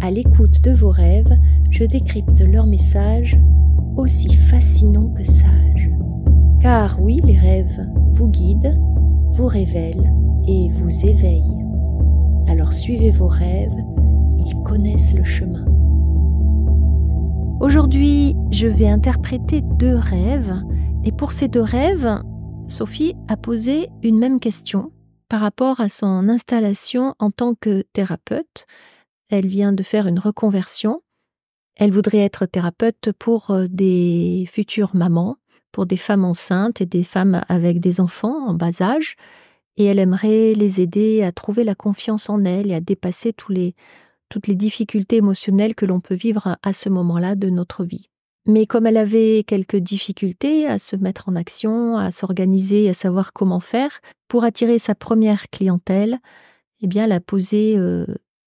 À l'écoute de vos rêves, je décrypte leurs messages aussi fascinants que sages. Car oui, les rêves vous guident, vous révèlent et vous éveillent. Alors suivez vos rêves, ils connaissent le chemin. Aujourd'hui, je vais interpréter 2 rêves. Et pour ces 2 rêves, Sophie a posé une même question par rapport à son installation en tant que thérapeute. Elle vient de faire une reconversion. Elle voudrait être thérapeute pour des futures mamans, pour des femmes enceintes et des femmes avec des enfants en bas âge. Et elle aimerait les aider à trouver la confiance en elles et à dépasser toutes les difficultés émotionnelles que l'on peut vivre à ce moment-là de notre vie. Mais comme elle avait quelques difficultés à se mettre en action, à s'organiser, à savoir comment faire, pour attirer sa première clientèle, eh bien, elle a posé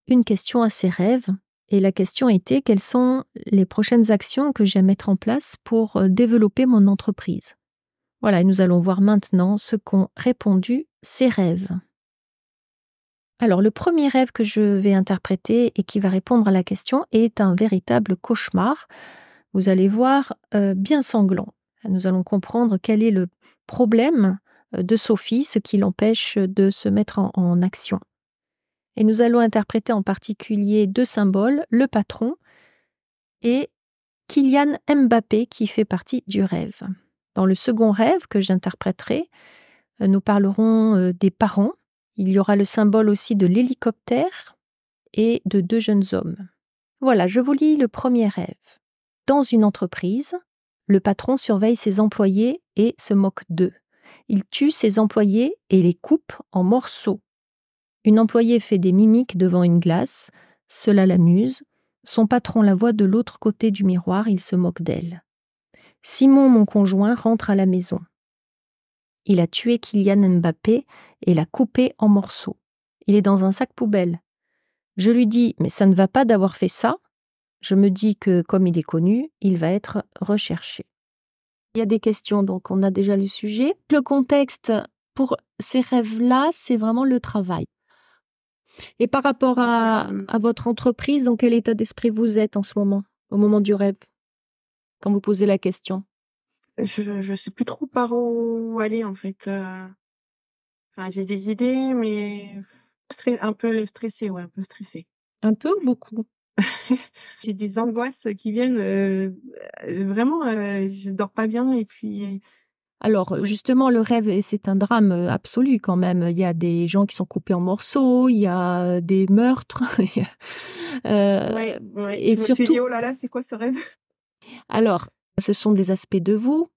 une question à ses rêves. Et la question était: quelles sont les prochaines actions que j'ai à mettre en place pour développer mon entreprise? Voilà, et nous allons voir maintenant ce qu'ont répondu ces rêves. Alors, le premier rêve que je vais interpréter et qui va répondre à la question est un véritable cauchemar. Vous allez voir, bien sanglant. Nous allons comprendre quel est le problème de Sophie, ce qui l'empêche de se mettre en action. Et nous allons interpréter en particulier 2 symboles, le patron et Kylian Mbappé qui fait partie du rêve. Dans le second rêve que j'interpréterai, nous parlerons des parents. Il y aura le symbole aussi de l'hélicoptère et de 2 jeunes hommes. Voilà, je vous lis le premier rêve. Dans une entreprise, le patron surveille ses employés et se moque d'eux. Il tue ses employés et les coupe en morceaux. Une employée fait des mimiques devant une glace, cela l'amuse. Son patron la voit de l'autre côté du miroir, il se moque d'elle. Simon, mon conjoint, rentre à la maison. Il a tué Kylian Mbappé et l'a coupé en morceaux. Il est dans un sac poubelle. Je lui dis: mais ça ne va pas d'avoir fait ça. Je me dis que comme il est connu, il va être recherché. Il y a des questions, donc on a déjà le sujet. Le contexte pour ces rêves-là, c'est vraiment le travail. Et par rapport à votre entreprise, dans quel état d'esprit vous êtes en ce moment, au moment du rêve, quand vous posez la question? Je sais plus trop par où aller en fait, enfin j'ai des idées mais un peu stressée, ouais, un peu stressée. Un peu ou beaucoup? J'ai des angoisses qui viennent, vraiment, je dors pas bien et puis Alors, justement, le rêve, c'est un drame absolu quand même. Il y a des gens qui sont coupés en morceaux, il y a des meurtres, ouais, ouais, et je me suis dit: surtout, «Oh là là, c'est quoi ce rêve?» alors, ce sont des aspects de vous.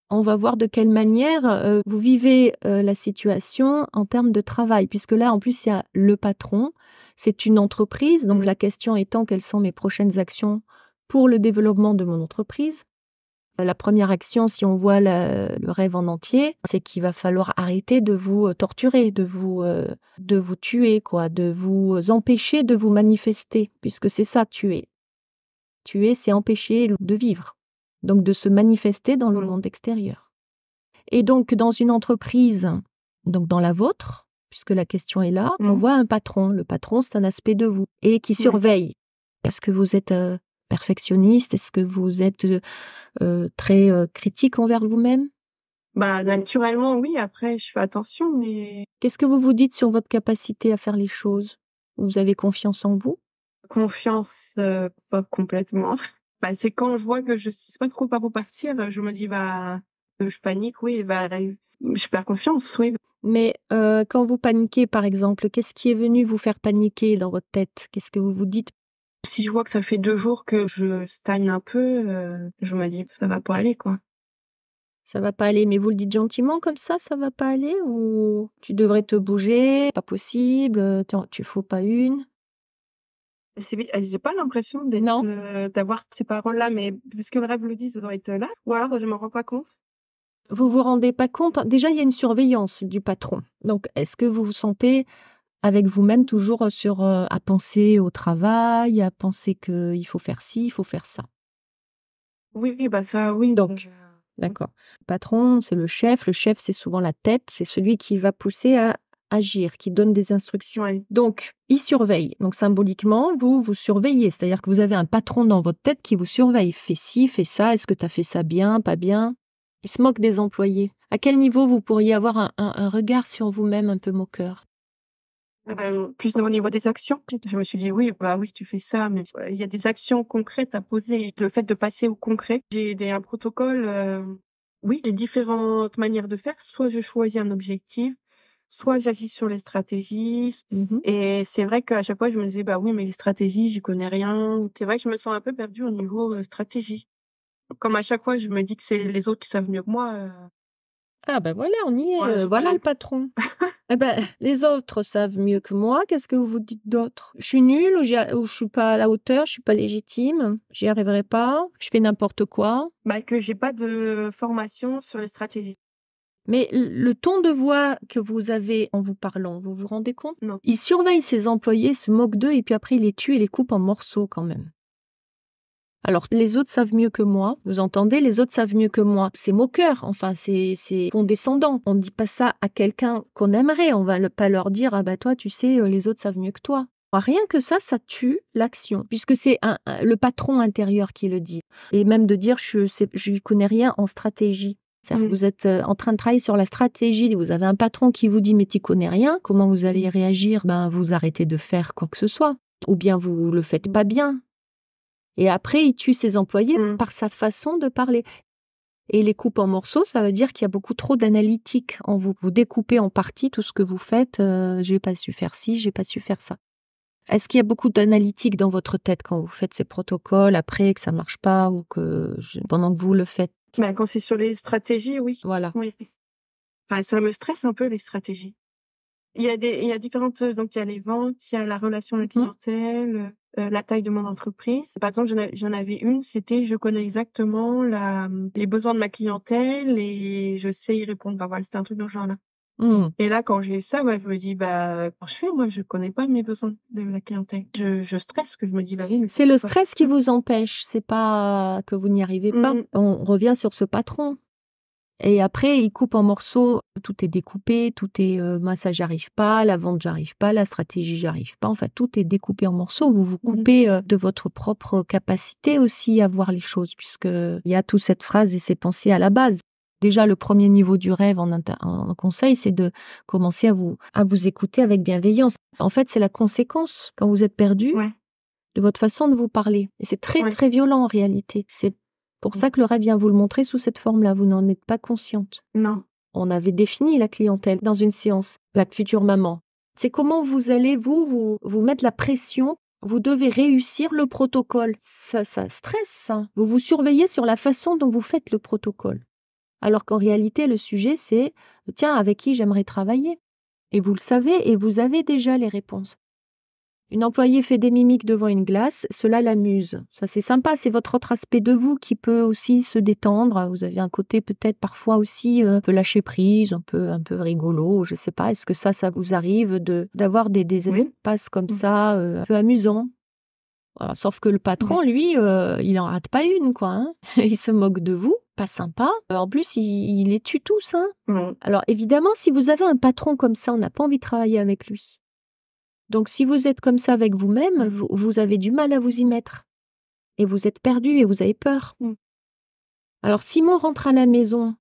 On va voir de quelle manière vous vivez la situation en termes de travail, puisque là, en plus, il y a le patron, c'est une entreprise, donc la question étant: quelles sont mes prochaines actions pour le développement de mon entreprise? La première action, si on voit le rêve en entier, c'est qu'il va falloir arrêter de vous torturer, de vous tuer, quoi, de vous empêcher de vous manifester, puisque c'est ça, tuer. Tuer, c'est empêcher de vivre, donc de se manifester dans le monde extérieur. Et donc, dans une entreprise, donc dans la vôtre, puisque la question est là, on voit un patron. Le patron, c'est un aspect de vous et qui surveille. Est-ce que vous êtes perfectionniste? Est-ce que vous êtes très critique envers vous-même? Bah, naturellement oui, après je fais attention mais Qu'est-ce que vous vous dites sur votre capacité à faire les choses? Vous avez confiance en vous? confiance, pas complètement. Bah, c'est quand je vois que je sais pas trop par où partir, je me dis: «Bah», je panique, oui, bah, je perds confiance, oui. Mais quand vous paniquez, par exemple, qu'est-ce qui est venu vous faire paniquer dans votre tête? Qu'est-ce que vous vous dites? Si je vois que ça fait 2 jours que je stagne un peu, je me dis: «Ça va pas aller, quoi». Ça va pas aller, mais vous le dites gentiment comme ça va pas aller? Ou tu devrais te bouger, pas possible, tu faut pas une? J'ai pas l'impression Non? d'avoir ces paroles-là, mais puisque le rêve le dit, ça doit être là, ou alors je m'en rends pas compte. Vous vous rendez pas compte? Déjà, il y a une surveillance du patron. Donc, est-ce que vous vous sentez avec vous-même toujours sur, à penser au travail, à penser qu'il faut faire ci, il faut faire ça? Oui, oui, bah, ça oui, Donc, d'accord. Le patron, c'est le chef. Le chef, c'est souvent la tête. C'est celui qui va pousser à agir, qui donne des instructions. Ouais. Donc, il surveille. Donc, symboliquement, vous surveillez. C'est-à-dire que vous avez un patron dans votre tête qui vous surveille. Fais ci, fais ça. Est-ce que tu as fait ça bien, pas bien? Il se moque des employés. À quel niveau vous pourriez avoir un regard sur vous-même un peu moqueur? Plus au niveau des actions. Je me suis dit: «Oui, bah, oui, tu fais ça, mais il y a des actions concrètes à poser». Le fait de passer au concret, j'ai un protocole, oui, j'ai différentes manières de faire. Soit je choisis un objectif, soit j'agis sur les stratégies. Et c'est vrai qu'à chaque fois, je me disais: «Bah, oui, mais les stratégies, j'y connais rien». C'est vrai que je me sens un peu perdue au niveau, stratégie. Comme à chaque fois, je me dis que c'est les autres qui savent mieux que moi, Ah ben voilà, on y est. voilà, j'ai pas Voilà le patron. Eh ben, les autres savent mieux que moi. Qu'est-ce que vous vous dites d'autre? Je suis nulle ou je suis pas à la hauteur, je suis pas légitime, j'y arriverai pas, je fais n'importe quoi. bah, que j'ai pas de formation sur les stratégies. Mais le ton de voix que vous avez en vous parlant, vous vous rendez compte? Non. Il surveille ses employés, se moque d'eux et puis après il les tue et les coupe en morceaux quand même. Alors, les autres savent mieux que moi. Vous entendez? Les autres savent mieux que moi. C'est moqueur, enfin, c'est condescendant. On ne dit pas ça à quelqu'un qu'on aimerait. On va pas leur dire, ah bah toi, tu sais, les autres savent mieux que toi. Rien que ça tue l'action, puisque c'est le patron intérieur qui le dit. Et même de dire, je n'y connais rien en stratégie. C'est-à-dire que vous êtes en train de travailler sur la stratégie, vous avez un patron qui vous dit, mais tu connais rien, comment vous allez réagir? Ben, vous arrêtez de faire quoi que ce soit. Ou bien vous le faites pas bien. Et après, il tue ses employés par sa façon de parler. Et les coupe en morceaux, ça veut dire qu'il y a beaucoup trop d'analytique en vous. Vous découpez en partie tout ce que vous faites. J'ai pas su faire ci, j'ai pas su faire ça. Est-ce qu'il y a beaucoup d'analytique dans votre tête quand vous faites ces protocoles, après que ça marche pas ou pendant que vous le faites? Bah, quand c'est sur les stratégies, oui. Voilà. Oui. Enfin, ça me stresse un peu les stratégies. Il y a différentes, donc il y a les ventes, il y a la relation à la clientèle, la taille de mon entreprise. Par exemple, j'en avais une, c'était je connais exactement les besoins de ma clientèle et je sais y répondre. Bah, voilà, c'était un truc dans ce genre-là. Et là, quand j'ai eu ça, ouais, je me dis: «Bah, comment je fais? Moi, je connais pas mes besoins de la clientèle». Je stresse, que je me dis: «Bah oui, mais C'est le stress qui vous empêche, c'est pas que vous n'y arrivez pas. On revient sur ce patron. Et après, il coupe en morceaux, tout est découpé, tout est moi ça j'arrive pas, la vente j'arrive pas, la stratégie j'arrive pas, enfin tout est découpé en morceaux, vous vous coupez de votre propre capacité aussi à voir les choses, puisque il y a toute cette phrase et ces pensées à la base. Déjà, le premier niveau du rêve en conseil, c'est de commencer à vous écouter avec bienveillance. En fait, c'est la conséquence, quand vous êtes perdu, de votre façon de vous parler. Et c'est très, très violent en réalité. C'est pour ça que le rêve vient vous le montrer sous cette forme-là. Vous n'en êtes pas consciente. Non. On avait défini la clientèle dans une séance, la future maman. C'est comment vous allez, vous mettre la pression. Vous devez réussir le protocole. Ça stresse, ça. Vous vous surveillez sur la façon dont vous faites le protocole. Alors qu'en réalité, le sujet, c'est « Tiens, avec qui j'aimerais travailler ?» Et vous le savez et vous avez déjà les réponses. Une employée fait des mimiques devant une glace, cela l'amuse. Ça, c'est sympa, c'est votre autre aspect de vous qui peut aussi se détendre. Vous avez un côté peut-être parfois aussi un peu lâcher prise, un peu rigolo, je sais pas. Est-ce que ça vous arrive d'avoir des espaces comme ça, un peu amusants? Voilà, sauf que le patron, lui, il en rate pas une, quoi. Hein. Il se moque de vous, pas sympa. En plus, il les tue tous. Hein. Alors évidemment, si vous avez un patron comme ça, on n'a pas envie de travailler avec lui. Donc, si vous êtes comme ça avec vous-même, vous avez du mal à vous y mettre. Et vous êtes perdu et vous avez peur. Alors, Simon rentre à la maison.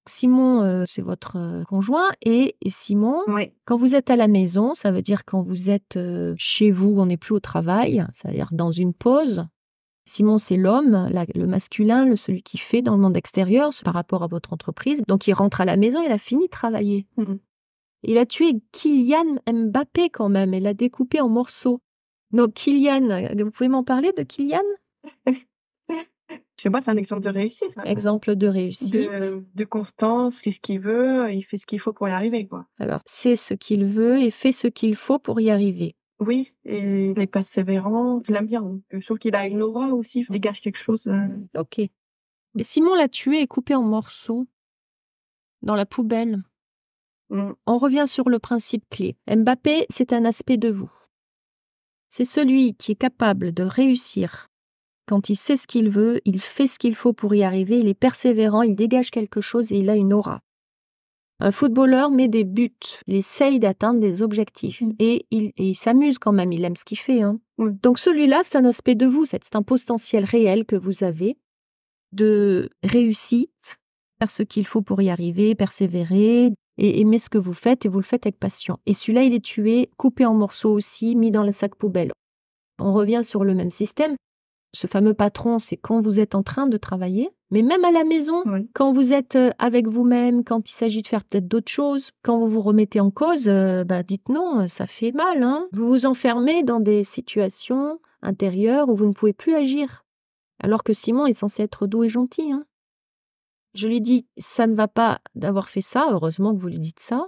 Simon, c'est votre conjoint. Et Simon, quand vous êtes à la maison, ça veut dire quand vous êtes chez vous, on n'est plus au travail, c'est-à-dire dans une pause. Simon, c'est l'homme, le masculin, celui qui fait dans le monde extérieur par rapport à votre entreprise. Donc, il rentre à la maison, il a fini de travailler. Il a tué Kylian Mbappé quand même, il l'a découpé en morceaux. Donc Kylian, vous pouvez m'en parler de Kylian? Je sais pas, c'est un exemple de réussite. Exemple de réussite. De constance, c'est ce qu'il veut, il fait ce qu'il faut pour y arriver, quoi. Alors, c'est ce qu'il veut et fait ce qu'il faut pour y arriver. Oui, et il est persévérant, je l'aime bien. Je trouve qu'il a une aura aussi, il dégage quelque chose. Ok. Et Simon l'a tué et coupé en morceaux dans la poubelle. On revient sur le principe clé. Mbappé, c'est un aspect de vous. C'est celui qui est capable de réussir. Quand il sait ce qu'il veut, il fait ce qu'il faut pour y arriver, il est persévérant, il dégage quelque chose et il a une aura. Un footballeur met des buts, il essaye d'atteindre des objectifs et il s'amuse quand même, il aime ce qu'il fait. Hein. Donc celui-là, c'est un aspect de vous, c'est un potentiel réel que vous avez de réussite, faire ce qu'il faut pour y arriver, persévérer et aimer ce que vous faites et vous le faites avec passion. Et celui-là, il est tué, coupé en morceaux aussi, mis dans le sac poubelle. On revient sur le même système. Ce fameux patron, c'est quand vous êtes en train de travailler, mais même à la maison, quand vous êtes avec vous-même, quand il s'agit de faire peut-être d'autres choses, quand vous vous remettez en cause, dites non, ça fait mal. Hein. Vous vous enfermez dans des situations intérieures où vous ne pouvez plus agir. Alors que Simon est censé être doux et gentil. Hein. Je lui dis, ça ne va pas d'avoir fait ça, heureusement que vous lui dites ça.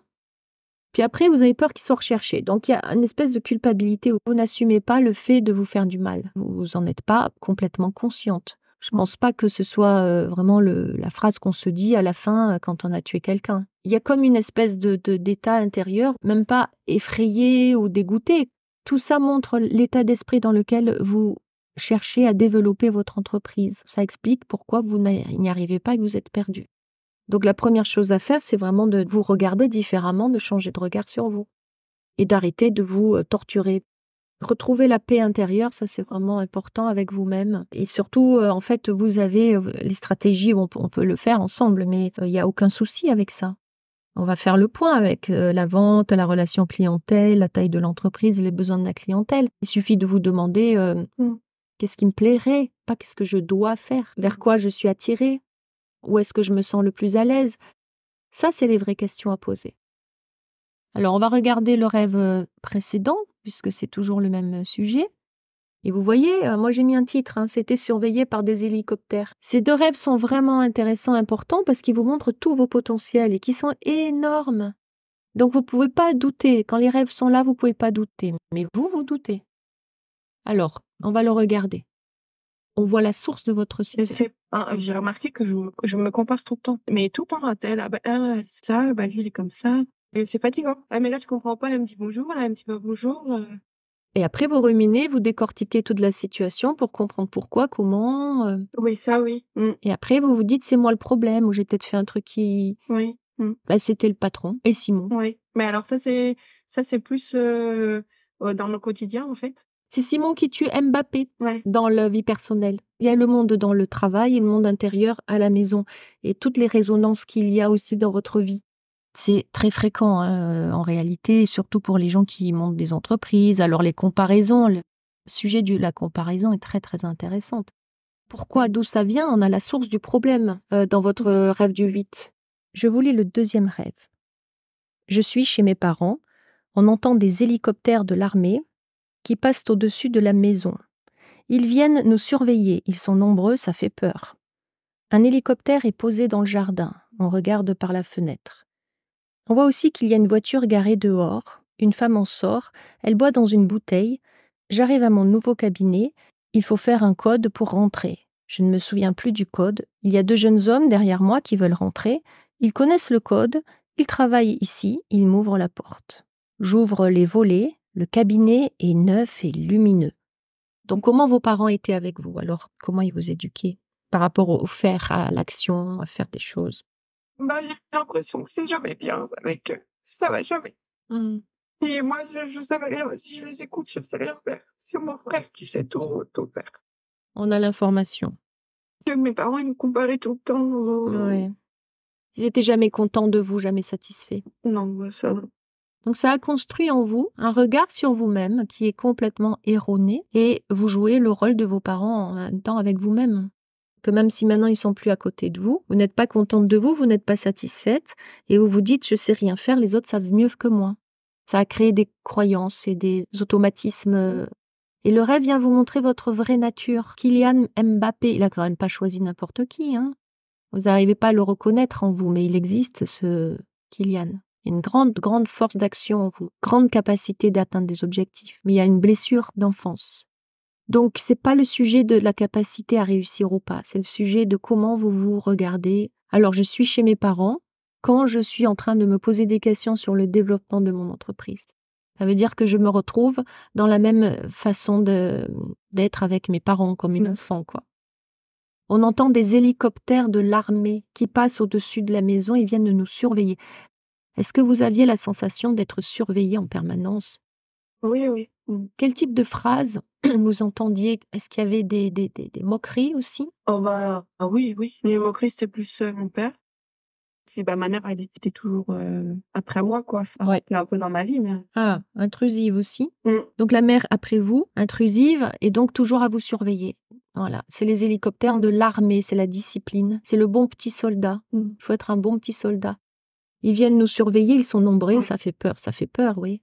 Puis après, vous avez peur qu'il soit recherché. Donc, il y a une espèce de culpabilité où vous n'assumez pas le fait de vous faire du mal. Vous n'en êtes pas complètement consciente. Je ne pense pas que ce soit vraiment la phrase qu'on se dit à la fin quand on a tué quelqu'un. Il y a comme une espèce d'état intérieur, même pas effrayé ou dégoûté. Tout ça montre l'état d'esprit dans lequel vous cherchez à développer votre entreprise. Ça explique pourquoi vous n'y arrivez pas et que vous êtes perdu. Donc la première chose à faire, c'est vraiment de vous regarder différemment, de changer de regard sur vous et d'arrêter de vous torturer. Retrouver la paix intérieure, ça c'est vraiment important avec vous-même. Et surtout, en fait, vous avez les stratégies, on peut le faire ensemble, mais il n'y a aucun souci avec ça. On va faire le point avec la vente, la relation clientèle, la taille de l'entreprise, les besoins de la clientèle. Il suffit de vous demander qu'est-ce qui me plairait, pas qu'est-ce que je dois faire, vers quoi je suis attirée. Où est-ce que je me sens le plus à l'aise? Ça, c'est les vraies questions à poser. Alors, on va regarder le rêve précédent, puisque c'est toujours le même sujet. Et vous voyez, moi j'ai mis un titre, c'était surveillé par des hélicoptères. Ces deux rêves sont vraiment intéressants, importants, parce qu'ils vous montrent tous vos potentiels et qui sont énormes. Donc, vous ne pouvez pas douter. Quand les rêves sont là, vous ne pouvez pas douter. Mais vous doutez. Alors, on va le regarder. On voit la source de votre situation. J'ai remarqué que je me compare tout le temps. Mais tout le temps à tel, ça, lui il est comme ça. Et c'est fatigant. Ah mais là je comprends pas, elle me dit bonjour, là elle me dit pas bonjour. Et après vous ruminez, vous décortiquez toute la situation pour comprendre pourquoi, comment. Oui, ça oui. Et après vous vous dites c'est moi le problème ou j'ai peut-être fait un truc qui. Oui. C'était le patron et Simon. Oui. Mais alors ça c'est plus dans le quotidien en fait. C'est Simon qui tue Mbappé Ouais. dans la vie personnelle. Il y a le monde dans le travail et le monde intérieur à la maison. Et toutes les résonances qu'il y a aussi dans votre vie. C'est très fréquent en réalité, surtout pour les gens qui montent des entreprises. Alors les comparaisons, le sujet de la comparaison est très très intéressante. Pourquoi, d'où ça vient? On a la source du problème dans votre rêve du 8. Je vous lis le deuxième rêve. Je suis chez mes parents, on entend des hélicoptères de l'armée qui passent au-dessus de la maison. Ils viennent nous surveiller, ils sont nombreux, ça fait peur. Un hélicoptère est posé dans le jardin, on regarde par la fenêtre. On voit aussi qu'il y a une voiture garée dehors, une femme en sort, elle boit dans une bouteille. J'arrive à mon nouveau cabinet, il faut faire un code pour rentrer. Je ne me souviens plus du code. Il y a 2 jeunes hommes derrière moi qui veulent rentrer. Ils connaissent le code, ils travaillent ici, ils m'ouvrent la porte. J'ouvre les volets, le cabinet est neuf et lumineux. Donc comment vos parents étaient avec vous? Alors comment ils vous éduquaient par rapport au faire, à l'action, à faire des choses? J'ai l'impression que c'est jamais bien avec eux. Ça va jamais. Et moi, je savais rien. Si je les écoute, je sais rien faire. C'est mon frère qui sait tout faire. On a l'information. Mes parents, ils me comparaient tout le temps. Ouais. Ils n'étaient jamais contents de vous, jamais satisfaits. Non, ça non. Donc ça a construit en vous un regard sur vous-même qui est complètement erroné et vous jouez le rôle de vos parents en même temps avec vous-même. Que même si maintenant ils sont plus à côté de vous, vous n'êtes pas contente de vous, vous n'êtes pas satisfaite et vous vous dites je sais rien faire, les autres savent mieux que moi. Ça a créé des croyances et des automatismes. Et le rêve vient vous montrer votre vraie nature. Kylian Mbappé, il a quand même pas choisi n'importe qui. Vous n'arrivez pas à le reconnaître en vous, mais il existe ce Kylian. Il y a une grande force d'action en vous, grande capacité d'atteindre des objectifs. Mais il y a une blessure d'enfance. Donc, c'est pas le sujet de la capacité à réussir ou pas. C'est le sujet de comment vous vous regardez. Alors, je suis chez mes parents quand je suis en train de me poser des questions sur le développement de mon entreprise. Ça veut dire que je me retrouve dans la même façon d'être avec mes parents, comme une enfant, quoi. On entend des hélicoptères de l'armée qui passent au-dessus de la maison et viennent nous surveiller. Est-ce que vous aviez la sensation d'être surveillé en permanence? Oui, oui. Quel type de phrases vous entendiez? Est-ce qu'il y avait des moqueries aussi? Oh bah, ah oui, oui. Les moqueries, c'était plus, mon père. Puis, bah, ma mère, elle était toujours, après moi, quoi. Enfin, Ouais. un peu dans ma vie, mais Ah, intrusive aussi. mmh. Donc la mère après vous, intrusive et donc toujours à vous surveiller. Voilà, c'est les hélicoptères de l'armée, c'est la discipline, c'est le bon petit soldat. Mmh. Il faut être un bon petit soldat. Ils viennent nous surveiller, ils sont nombreux, Ouais. ça fait peur, oui.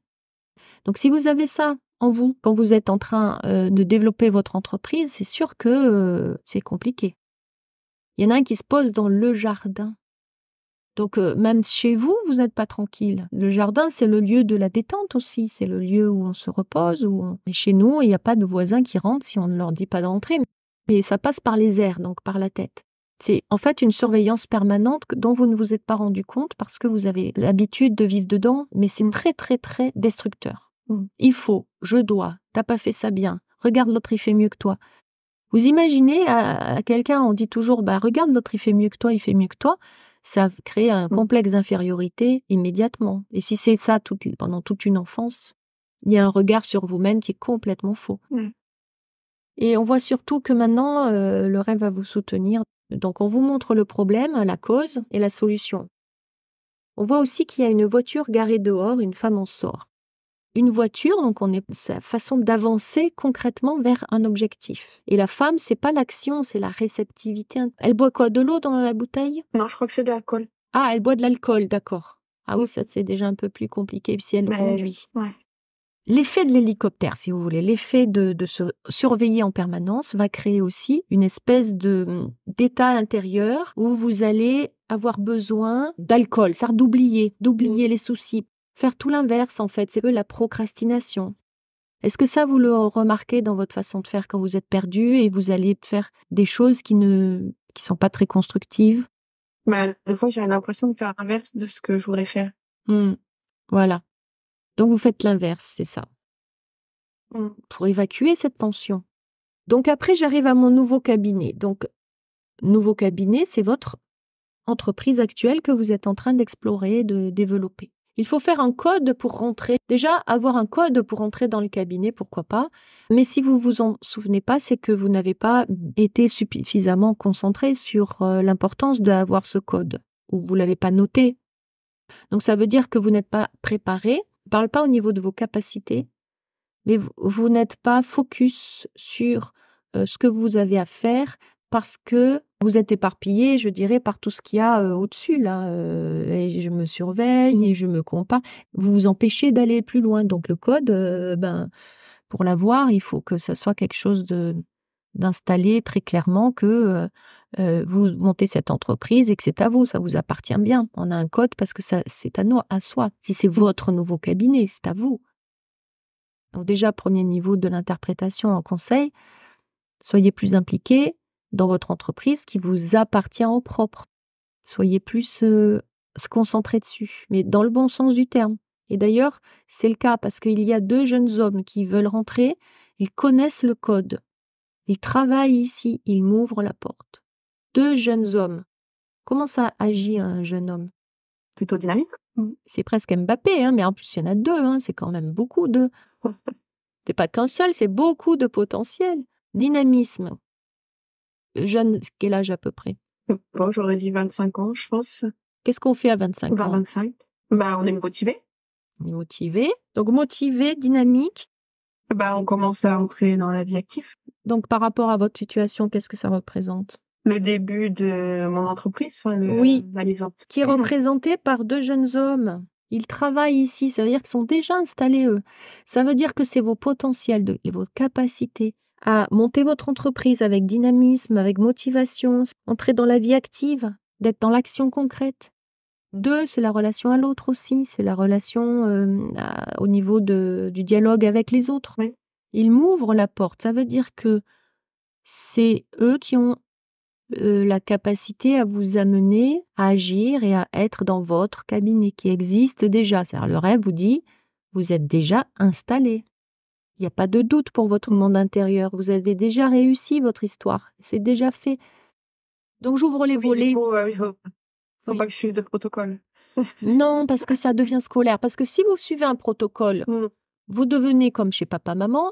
Donc si vous avez ça en vous, quand vous êtes en train de développer votre entreprise, c'est sûr que c'est compliqué. Il y en a un qui se pose dans le jardin. Donc même chez vous, vous n'êtes pas tranquille. Le jardin, c'est le lieu de la détente aussi. C'est le lieu où on se repose. Et chez nous, il n'y a pas de voisins qui rentrent si on ne leur dit pas d'entrer. Mais ça passe par les airs, donc par la tête. C'est en fait une surveillance permanente dont vous ne vous êtes pas rendu compte parce que vous avez l'habitude de vivre dedans, mais c'est très très très destructeur. Il faut, je dois, t'as pas fait ça bien, regarde l'autre il fait mieux que toi. Vous imaginez à quelqu'un, on dit toujours, bah regarde l'autre il fait mieux que toi, il fait mieux que toi. Ça crée un complexe d'infériorité immédiatement. Et si c'est ça pendant toute une enfance, il y a un regard sur vous-même qui est complètement faux. Et on voit surtout que maintenant, le rêve va vous soutenir. Donc on vous montre le problème, la cause et la solution. On voit aussi qu'il y a une voiture garée dehors, une femme en sort. Une voiture, donc on est sa façon d'avancer concrètement vers un objectif. Et la femme, c'est pas l'action, c'est la réceptivité. Elle boit quoi? De l'eau dans la bouteille? Non, je crois que c'est de l'alcool. Ah, elle boit de l'alcool, d'accord. Ah oui, ça c'est déjà un peu plus compliqué si elle conduit. Ouais. L'effet de l'hélicoptère, si vous voulez, l'effet de se surveiller en permanence va créer aussi une espèce d'état intérieur où vous allez avoir besoin d'alcool, c'est-à-dire d'oublier les soucis. Faire tout l'inverse, en fait, c'est la procrastination. Est-ce que ça, vous le remarquez dans votre façon de faire quand vous êtes perdu et vous allez faire des choses qui sont pas très constructives? Bah, des fois, j'ai l'impression de faire l'inverse de ce que je voudrais faire. Voilà. Donc, vous faites l'inverse, c'est ça. Pour évacuer cette tension. Donc, après, j'arrive à mon nouveau cabinet. Donc, nouveau cabinet, c'est votre entreprise actuelle que vous êtes en train d'explorer, de développer. Il faut faire un code pour rentrer. Déjà, avoir un code pour rentrer dans le cabinet, pourquoi pas. Mais si vous vous en souvenez pas, c'est que vous n'avez pas été suffisamment concentré sur l'importance d'avoir ce code, ou vous l'avez pas noté. Donc, ça veut dire que vous n'êtes pas préparé. Je ne parle pas au niveau de vos capacités, mais vous n'êtes pas focus sur ce que vous avez à faire parce que vous êtes éparpillé, je dirais, par tout ce qu'il y a au-dessus, là. Et je me surveille et je me compare. Vous vous empêchez d'aller plus loin. Donc le code, pour l'avoir, il faut que ça soit quelque chose d'installé très clairement que vous montez cette entreprise et que c'est à vous, ça vous appartient bien. On a un code parce que c'est à soi. Si c'est votre nouveau cabinet, c'est à vous. Donc déjà, premier niveau de l'interprétation en conseil, soyez plus impliqués dans votre entreprise qui vous appartient au propre. Soyez plus se concentrer dessus, mais dans le bon sens du terme. Et d'ailleurs, c'est le cas parce qu'il y a 2 jeunes hommes qui veulent rentrer, ils connaissent le code. Ils travaillent ici, ils m'ouvrent la porte. 2 jeunes hommes. Comment ça agit un jeune homme? Plutôt dynamique. C'est presque Mbappé, mais en plus il y en a 2, c'est quand même beaucoup de... C'est pas qu'un seul, c'est beaucoup de potentiel. Dynamisme. Jeune, quel âge à peu près? Bon, j'aurais dit 25 ans, je pense. Qu'est-ce qu'on fait à 25 Vers ans? 25. Bah, on est motivé. On est motivé. Donc motivé, dynamique. Bah, on commence à entrer dans la vie active. Donc par rapport à votre situation, qu'est-ce que ça représente? Le début de mon entreprise, enfin, Oui, la mise en qui est représenté par 2 jeunes hommes. Ils travaillent ici, ça veut dire qu'ils sont déjà installés, eux. Ça veut dire que c'est vos potentiels et vos capacités à monter votre entreprise avec dynamisme, avec motivation, entrer dans la vie active, d'être dans l'action concrète. 2, c'est la relation à l'autre aussi, c'est la relation au niveau du dialogue avec les autres. Oui. Ils m'ouvrent la porte, ça veut dire que c'est eux qui ont la capacité à vous amener à agir et à être dans votre cabinet qui existe déjà. C'est-à-dire le rêve vous dit, vous êtes déjà installé. Il n'y a pas de doute pour votre monde intérieur. Vous avez déjà réussi votre histoire. C'est déjà fait. Donc j'ouvre les volets. Il faut pas que je suive de protocole. Non, parce que ça devient scolaire. Parce que si vous suivez un protocole, Mmh. vous devenez comme chez papa-maman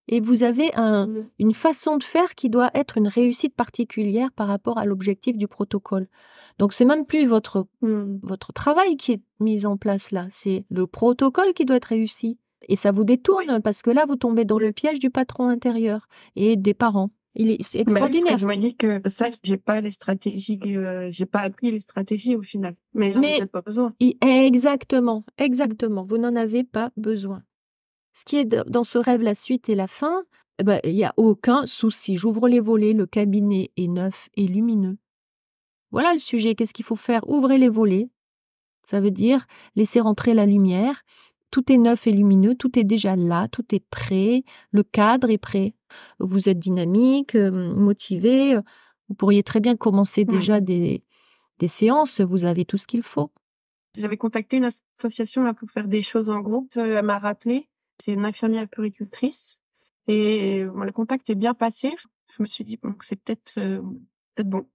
et vous avez Mmh. une façon de faire qui doit être une réussite particulière par rapport à l'objectif du protocole. Donc, c'est même plus votre Mmh. travail qui est mis en place là, c'est le protocole qui doit être réussi. Et ça vous détourne parce que là, vous tombez dans le piège du patron intérieur et des parents. C'est Bah oui, parce que extraordinaire. je me dis que ça, j'ai pas les stratégies, j'ai pas appris les stratégies au final. Mais j'en ai Mais peut-être pas besoin. exactement, vous n'en avez pas besoin. Ce qui est dans ce rêve, la suite et la fin, eh ben, il n'y a aucun souci. J'ouvre les volets, le cabinet est neuf et lumineux. Voilà le sujet, qu'est-ce qu'il faut faire? Ouvrez les volets, ça veut dire laisser rentrer la lumière. Tout est neuf et lumineux, tout est déjà là, tout est prêt, le cadre est prêt. Vous êtes dynamique, motivé, vous pourriez très bien commencer Ouais. déjà des séances, vous avez tout ce qu'il faut. J'avais contacté une association là pour faire des choses en groupe, elle m'a rappelé. C'est une infirmière puéricultrice et le contact est bien passé. Je me suis dit: «Bon, c'est peut-être bon».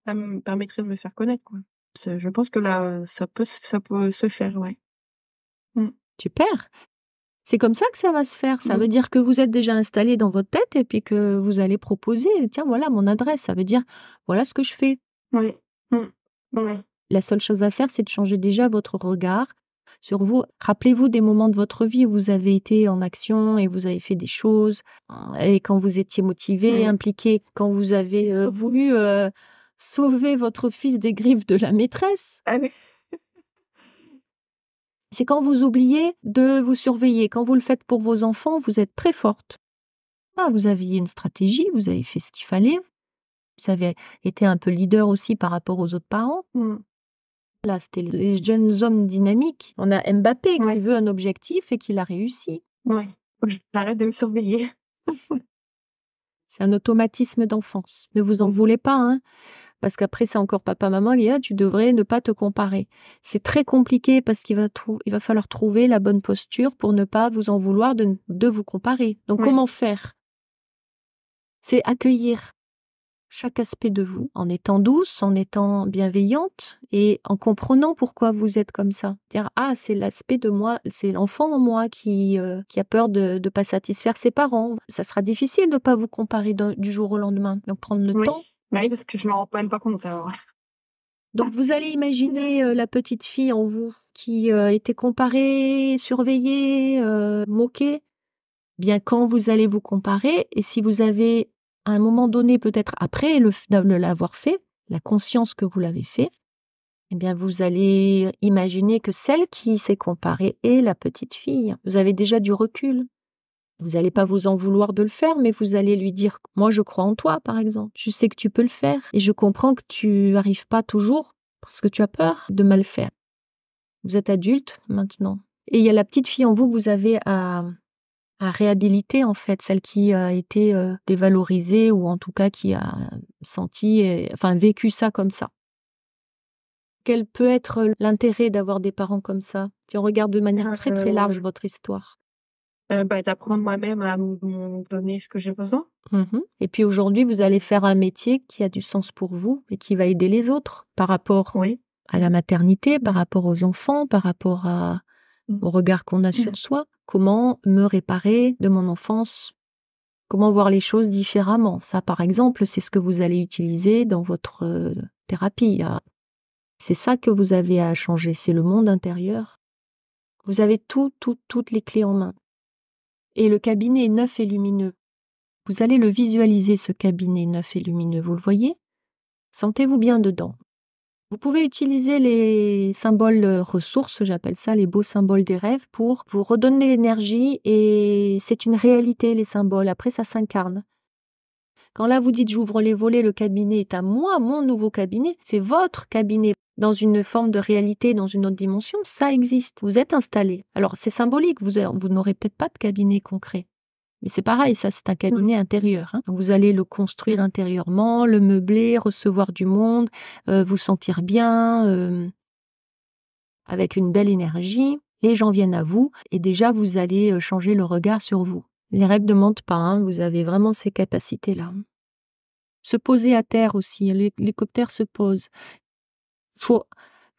Ça me permettrait de me faire connaître, quoi. Je pense que là, ça peut se faire, ouais. Mmh. Super! C'est comme ça que ça va se faire. Ça Mmh. veut dire que vous êtes déjà installé dans votre tête et puis que vous allez proposer, tiens, voilà mon adresse. Ça veut dire, voilà ce que je fais. Oui. Mmh. Ouais. La seule chose à faire, c'est de changer déjà votre regard sur vous. Rappelez-vous des moments de votre vie où vous avez été en action et vous avez fait des choses. Et quand vous étiez motivé, Mmh. impliqué, quand vous avez voulu sauver votre fils des griffes de la maîtresse. Ah oui. C'est quand vous oubliez de vous surveiller. Quand vous le faites pour vos enfants, vous êtes très forte. Ah, vous aviez une stratégie, vous avez fait ce qu'il fallait. Vous avez été un peu leader aussi par rapport aux autres parents. Mmh. Là, c'était les jeunes hommes dynamiques. On a Mbappé qui Ouais. veut un objectif et qui l'a réussi. Ouais. Faut que j'arrête de me surveiller. C'est un automatisme d'enfance. Ne vous en voulez pas, hein, parce qu'après, c'est encore papa-maman qui dit ah, tu devrais ne pas te comparer. C'est très compliqué parce qu'il va falloir trouver la bonne posture pour ne pas vous en vouloir de vous comparer. Donc, Ouais. comment faire? C'est accueillir chaque aspect de vous, en étant douce, en étant bienveillante et en comprenant pourquoi vous êtes comme ça. Dire ah c'est l'aspect de moi, c'est l'enfant en moi qui a peur de ne pas satisfaire ses parents. Ça sera difficile de ne pas vous comparer du jour au lendemain. Donc prendre le Oui. temps. Bah oui, parce que je m'en rends même pas compte alors. Donc vous allez imaginer la petite fille en vous qui était comparée, surveillée, moquée. Bien quand vous allez vous comparer et si vous avez à un moment donné, peut-être après l'avoir fait, la conscience que vous l'avez fait, eh bien, vous allez imaginer que celle qui s'est comparée est la petite fille. Vous avez déjà du recul. Vous n'allez pas vous en vouloir de le faire, mais vous allez lui dire, moi, je crois en toi, par exemple. Je sais que tu peux le faire et je comprends que tu n'arrives pas toujours parce que tu as peur de mal faire. Vous êtes adulte maintenant. Et il y a la petite fille en vous que vous avez à réhabiliter, en fait, celle qui a été dévalorisée ou en tout cas qui a vécu ça comme ça. Quel peut être l'intérêt d'avoir des parents comme ça? Si on regarde de manière très très large votre histoire. D'apprendre moi-même à me donner ce que j'ai besoin. Et puis aujourd'hui, vous allez faire un métier qui a du sens pour vous et qui va aider les autres par rapport Oui. à la maternité, par rapport aux enfants, par rapport au regard qu'on a sur soi. Comment me réparer de mon enfance? Comment voir les choses différemment? Ça, par exemple, c'est ce que vous allez utiliser dans votre thérapie. C'est ça que vous avez à changer, c'est le monde intérieur. Vous avez toutes les clés en main. Et le cabinet est neuf et lumineux. Vous allez le visualiser, ce cabinet neuf et lumineux, vous le voyez? Sentez-vous bien dedans. Vous pouvez utiliser les symboles ressources, j'appelle ça les beaux symboles des rêves, pour vous redonner l'énergie et c'est une réalité, les symboles. Après, ça s'incarne. Quand là, vous dites j'ouvre les volets, le cabinet est à moi, mon nouveau cabinet, c'est votre cabinet. Dans une forme de réalité, dans une autre dimension, ça existe. Vous êtes installé. Alors, c'est symbolique, vous n'aurez peut-être pas de cabinet concret. Mais c'est pareil, ça, c'est un cabinet intérieur. Hein. Donc, vous allez le construire intérieurement, le meubler, recevoir du monde, vous sentir bien, avec une belle énergie. Les gens viennent à vous et déjà, vous allez changer le regard sur vous. Les rêves ne mentent pas, hein, vous avez vraiment ces capacités-là. Se poser à terre aussi, l'hélicoptère se pose. Il faut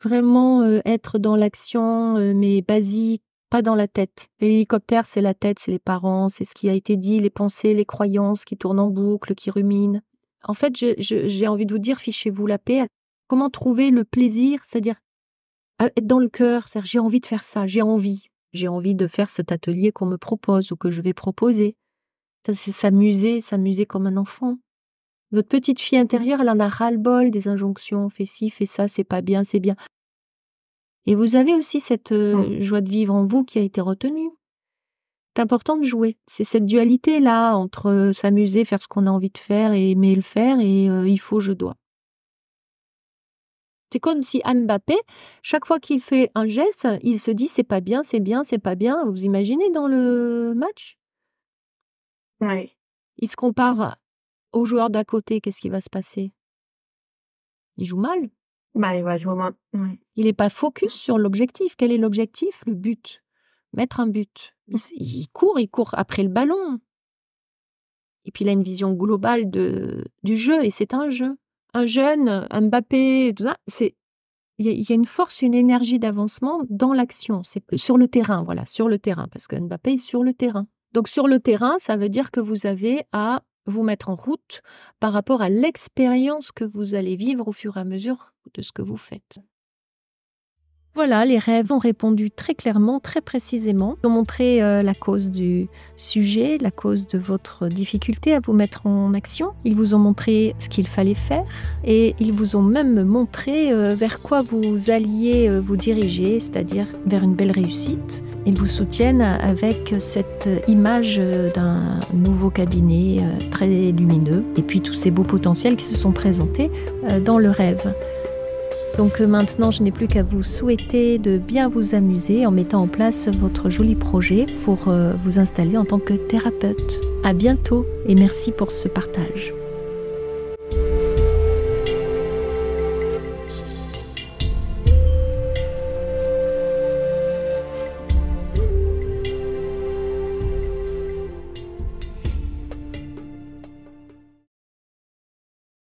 Vraiment être dans l'action, mais basique, pas dans la tête. L'hélicoptère, c'est la tête, c'est les parents, c'est ce qui a été dit, les pensées, les croyances qui tournent en boucle, qui ruminent. En fait, j'ai envie de vous dire, fichez-vous la paix. Comment trouver le plaisir, c'est-à-dire être dans le cœur, c'est-à-dire j'ai envie de faire ça, j'ai envie. J'ai envie de faire cet atelier qu'on me propose ou que je vais proposer. Ça, c'est s'amuser comme un enfant. Votre petite fille intérieure, elle en a ras-le-bol des injonctions, fais ci, fais ça, c'est pas bien, c'est bien. Et vous avez aussi cette joie de vivre en vous qui a été retenue. C'est important de jouer. C'est cette dualité-là entre s'amuser, faire ce qu'on a envie de faire et aimer le faire et il faut, je dois. C'est comme si Mbappé, chaque fois qu'il fait un geste, il se dit c'est pas bien, c'est bien, c'est pas bien. Vous imaginez dans le match? Ouais. Il se compare au joueur d'à côté, qu'est-ce qui va se passer? Il joue mal. Bah, ouais, je vois. Ouais. Il n'est pas focus sur l'objectif. Quel est l'objectif? Le but. Mettre un but. Il court après le ballon. Et puis il a une vision globale du jeu, et c'est un jeu. Un jeune, un Mbappé, tout ça, il y a une force, une énergie d'avancement dans l'action. C'est sur le terrain, voilà, sur le terrain, parce que Mbappé est sur le terrain. Donc sur le terrain, ça veut dire que vous avez à vous mettre en route par rapport à l'expérience que vous allez vivre au fur et à mesure de ce que vous faites. Voilà, les rêves ont répondu très clairement, très précisément. Ils ont montré la cause du sujet, la cause de votre difficulté à vous mettre en action. Ils vous ont montré ce qu'il fallait faire et ils vous ont même montré vers quoi vous alliez vous diriger, c'est-à-dire vers une belle réussite. Ils vous soutiennent avec cette image d'un nouveau cabinet très lumineux et puis tous ces beaux potentiels qui se sont présentés dans le rêve. Donc maintenant, je n'ai plus qu'à vous souhaiter de bien vous amuser en mettant en place votre joli projet pour vous installer en tant que thérapeute. À bientôt et merci pour ce partage.